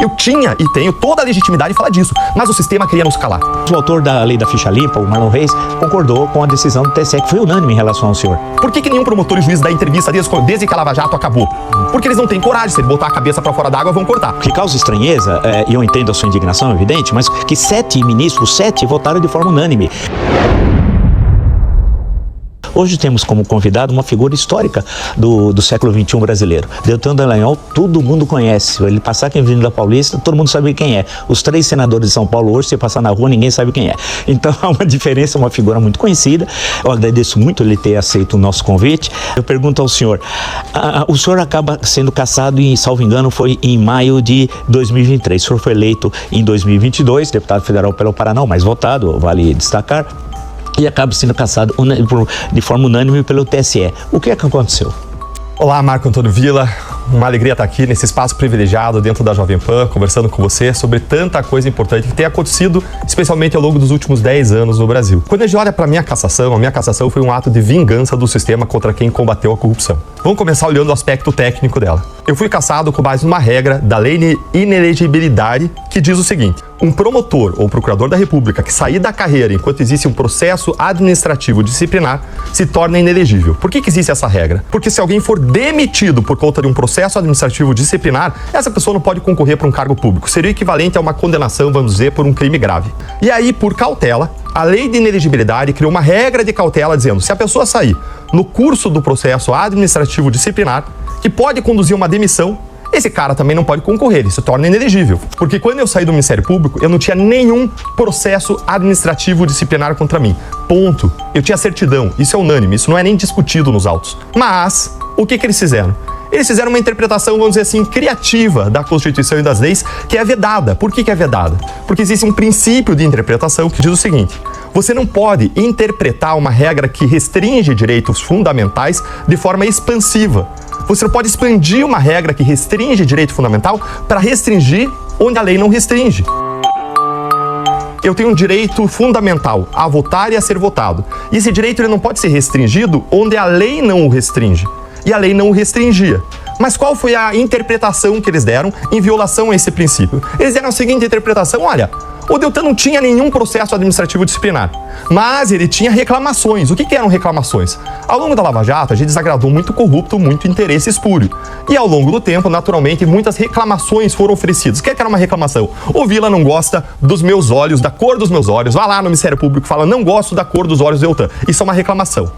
Eu tinha e tenho toda a legitimidade de falar disso, mas o sistema queria nos calar. O autor da lei da ficha limpa, o Marlon Reis, concordou com a decisão do TSE, que foi unânime em relação ao senhor. Por que nenhum promotor e juiz dá entrevista desde que a Lava Jato acabou? Porque eles não têm coragem, se ele botar a cabeça pra fora d'água, vão cortar. O que causa estranheza, e eu entendo a sua indignação, evidente, mas que 7 ministros, 7 votaram de forma unânime. Hoje temos como convidado uma figura histórica do século XXI brasileiro. Deltan Dallagnol, todo mundo conhece. Ele passar aqui em Avenida Paulista, todo mundo sabe quem é. Os 3 senadores de São Paulo hoje, se passar na rua, ninguém sabe quem é. Então há uma diferença, uma figura muito conhecida. Eu agradeço muito ele ter aceito o nosso convite. Eu pergunto ao senhor, o senhor acaba sendo cassado, e, salvo engano, foi em maio de 2023. O senhor foi eleito em 2022, deputado federal pelo Paraná, o mais votado, vale destacar. E acaba sendo cassado de forma unânime pelo TSE. O que é que aconteceu? Olá, Marco Antônio Villa. Uma alegria estar aqui nesse espaço privilegiado dentro da Jovem Pan, conversando com você sobre tanta coisa importante que tem acontecido, especialmente ao longo dos últimos 10 anos no Brasil. Quando a gente olha para a minha cassação foi um ato de vingança do sistema contra quem combateu a corrupção. Vamos começar olhando o aspecto técnico dela. Eu fui cassado com base numa regra da lei de inelegibilidade que diz o seguinte: um promotor ou procurador da República que sair da carreira enquanto existe um processo administrativo disciplinar se torna inelegível. Por que existe essa regra? Porque se alguém for demitido por conta de um processo administrativo disciplinar, essa pessoa não pode concorrer para um cargo público. Seria equivalente a uma condenação, vamos dizer, por um crime grave. E aí, por cautela, a lei de inelegibilidade criou uma regra de cautela dizendo: se a pessoa sair no curso do processo administrativo disciplinar, que pode conduzir uma demissão, esse cara também não pode concorrer, ele se torna inelegível. Porque quando eu saí do Ministério Público, eu não tinha nenhum processo administrativo disciplinar contra mim. Ponto. Eu tinha certidão. Isso é unânime, isso não é nem discutido nos autos. Mas, o que eles fizeram? Eles fizeram uma interpretação, vamos dizer assim, criativa da Constituição e das leis, que é vedada. Por que é vedada? Porque existe um princípio de interpretação que diz o seguinte: você não pode interpretar uma regra que restringe direitos fundamentais de forma expansiva. Você não pode expandir uma regra que restringe direito fundamental para restringir onde a lei não restringe. Eu tenho um direito fundamental a votar e a ser votado. E esse direito ele não pode ser restringido onde a lei não o restringe. E a lei não o restringia. Mas qual foi a interpretação que eles deram em violação a esse princípio? Eles deram a seguinte interpretação: olha, o Deltan não tinha nenhum processo administrativo disciplinar, mas ele tinha reclamações. O que eram reclamações? Ao longo da Lava Jato, a gente desagradou muito corrupto, muito interesse espúrio. E ao longo do tempo, naturalmente, muitas reclamações foram oferecidas. O que era uma reclamação? O Villa não gosta dos meus olhos, da cor dos meus olhos. Vai lá no Ministério Público e fala: não gosto da cor dos olhos do Deltan. Isso é uma reclamação.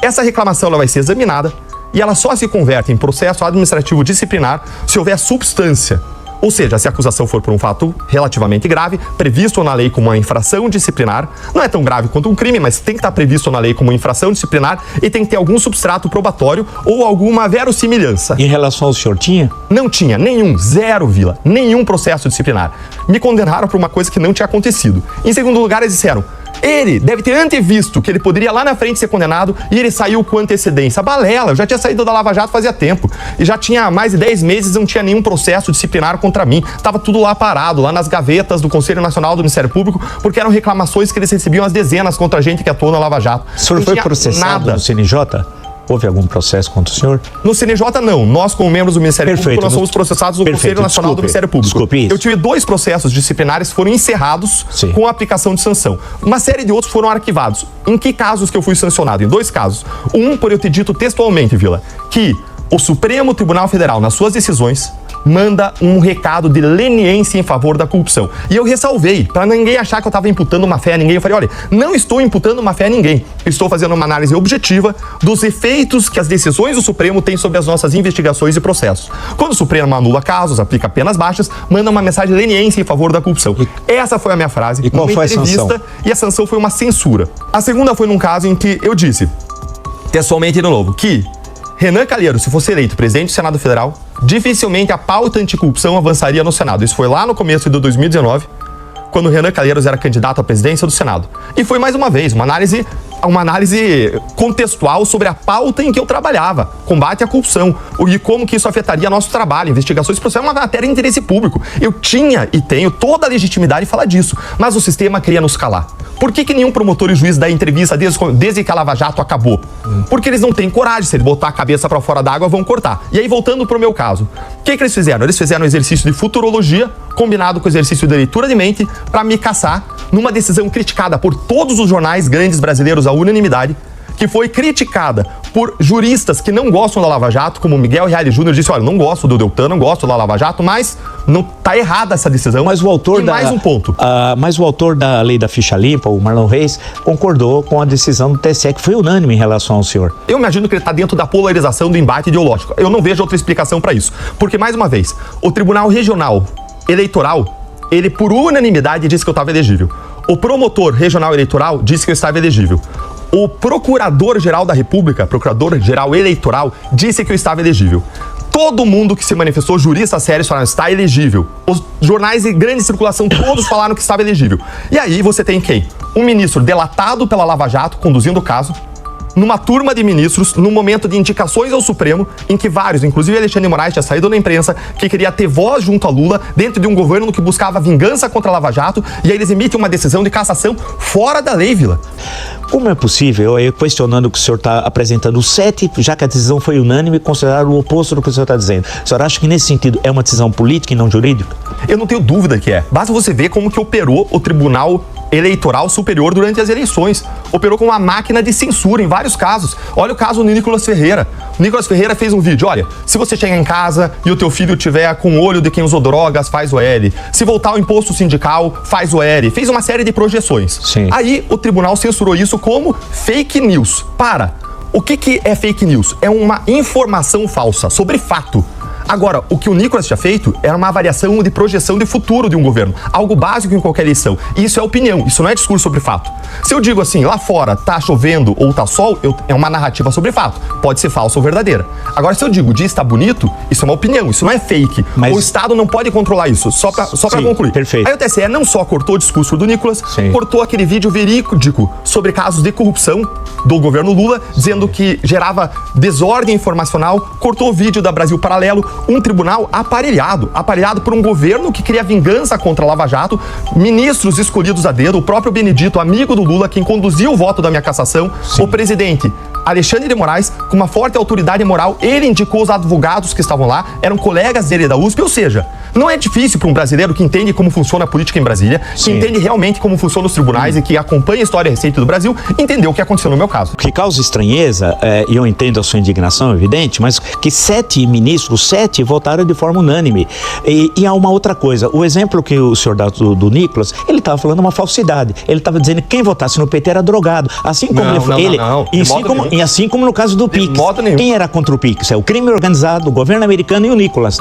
Essa reclamação ela vai ser examinada e ela só se converte em processo administrativo disciplinar se houver substância. Ou seja, se a acusação for por um fato relativamente grave, previsto na lei como uma infração disciplinar, não é tão grave quanto um crime, mas tem que estar previsto na lei como infração disciplinar e tem que ter algum substrato probatório ou alguma verossimilhança. Em relação ao senhor, tinha? Não tinha, nenhum, zero, Villa, nenhum processo disciplinar. Me condenaram por uma coisa que não tinha acontecido. Em segundo lugar, eles disseram: ele deve ter antevisto que ele poderia lá na frente ser condenado e ele saiu com antecedência. Balela, eu já tinha saído da Lava Jato fazia tempo. E já tinha mais de 10 meses, não tinha nenhum processo disciplinar contra mim. Tava tudo lá parado, lá nas gavetas do Conselho Nacional do Ministério Público, porque eram reclamações que eles recebiam às dezenas contra a gente que atuou na Lava Jato. O senhor foi processado no CNJ? Houve algum processo contra o senhor? No CNJ, não. Nós, como membros do Ministério Público, nós somos processados no Conselho Nacional do Ministério Público. Desculpe isso. Eu tive 2 processos disciplinares que foram encerrados com a aplicação de sanção. Uma série de outros foram arquivados. Em que casos que eu fui sancionado? Em 2 casos. Um, por eu ter dito textualmente, Villa, que o Supremo Tribunal Federal, nas suas decisões, manda um recado de leniência em favor da corrupção. E eu ressalvei, para ninguém achar que eu estava imputando má fé a ninguém. Eu falei: olha, não estou imputando má fé a ninguém. Estou fazendo uma análise objetiva dos efeitos que as decisões do Supremo têm sobre as nossas investigações e processos. Quando o Supremo anula casos, aplica penas baixas, manda uma mensagem de leniência em favor da corrupção. Essa foi a minha frase. E qual foi a sanção? E a sanção foi uma censura. A segunda foi num caso em que eu disse, textualmente de novo, que Renan Calheiros, se fosse eleito presidente do Senado Federal, dificilmente a pauta anticorrupção avançaria no Senado. Isso foi lá no começo de 2019, quando Renan Calheiros era candidato à presidência do Senado. E foi, mais uma vez, uma análise contextual sobre a pauta em que eu trabalhava, combate à corrupção, e como que isso afetaria nosso trabalho, investigações, processo, é uma matéria de interesse público. Eu tinha e tenho toda a legitimidade de falar disso, mas o sistema queria nos calar. Por que nenhum promotor e juiz dá entrevista desde que a Lava Jato acabou? Porque eles não têm coragem. Se ele botar a cabeça para fora d'água, vão cortar. E aí, voltando pro meu caso, o que eles fizeram? Eles fizeram um exercício de futurologia combinado com o exercício de leitura de mente para me caçar numa decisão criticada por todos os jornais grandes brasileiros à unanimidade, que foi criticada por juristas que não gostam da Lava Jato, como Miguel Reale Júnior disse, olha, não gosto do Deltan, não gosto da Lava Jato, mas não tá errada essa decisão. Mas o autor mais um ponto. Mas o autor da lei da ficha limpa, o Marlon Reis, concordou com a decisão do TSE, que foi unânime em relação ao senhor. Eu imagino que ele está dentro da polarização do embate ideológico. Eu não vejo outra explicação para isso. Porque, mais uma vez, o Tribunal Regional Eleitoral, ele por unanimidade disse que eu estava elegível. O promotor regional eleitoral disse que eu estava elegível. O Procurador-Geral da República, Procurador-Geral Eleitoral, disse que eu estava elegível. Todo mundo que se manifestou, juristas sérios, falaram que está elegível. Os jornais de grande circulação todos falaram que estava elegível. E aí você tem quem? Um ministro delatado pela Lava Jato, conduzindo o caso, numa turma de ministros, no momento de indicações ao Supremo, em que vários, inclusive Alexandre de Moraes, tinha saído na imprensa, que queria ter voz junto a Lula, dentro de um governo que buscava vingança contra a Lava Jato, e aí eles emitem uma decisão de cassação fora da lei, Vila. Como é possível, eu questionando que o senhor está apresentando os 7, já que a decisão foi unânime, considerar o oposto do que o senhor está dizendo? O senhor acha que nesse sentido é uma decisão política e não jurídica? Eu não tenho dúvida que é. Basta você ver como que operou o Tribunal Eleitoral Superior durante as eleições. Operou com uma máquina de censura em vários casos. Olha o caso do Nicolas Ferreira. O Nicolas Ferreira fez um vídeo, olha, se você chegar em casa e o teu filho tiver com o olho de quem usou drogas, faz o L. Se voltar ao imposto sindical, faz o L. Fez uma série de projeções. Sim. Aí o tribunal censurou isso como fake news. O que é fake news? É uma informação falsa sobre fato. Agora, o que o Nicolas tinha feito era uma avaliação de projeção de futuro de um governo. Algo básico em qualquer eleição. E isso é opinião, isso não é discurso sobre fato. Se eu digo assim, lá fora tá chovendo ou tá sol, é uma narrativa sobre fato. Pode ser falsa ou verdadeira. Agora, se eu digo o dia está bonito, isso é uma opinião, isso não é fake. Mas... O Estado não pode controlar isso, só pra concluir. Perfeito. Aí o TSE não só cortou o discurso do Nicolas, Sim. cortou aquele vídeo verídico sobre casos de corrupção do governo Lula, dizendo que gerava desordem informacional, cortou o vídeo da Brasil Paralelo, um tribunal aparelhado por um governo que queria vingança contra a Lava Jato, ministros escolhidos a dedo, o próprio Benedito, amigo do Lula, quem conduziu o voto da minha cassação, Sim. o presidente Alexandre de Moraes, com uma forte autoridade moral, ele indicou os advogados que estavam lá, eram colegas dele da USP, ou seja, não é difícil para um brasileiro que entende como funciona a política em Brasília, Sim. que entende realmente como funcionam os tribunais e que acompanha a história recente do Brasil, entender o que aconteceu no meu caso. O que causa estranheza, e eu entendo a sua indignação, evidente, mas que 7 ministros, 7 votaram de forma unânime. E há uma outra coisa, o exemplo que o senhor dá do Nicolas, ele estava falando uma falsidade. Ele estava dizendo que quem votasse no PT era drogado. Assim como E assim como no caso do PIX. Quem era contra o PIX? É o crime organizado, o governo americano e o Nicolas.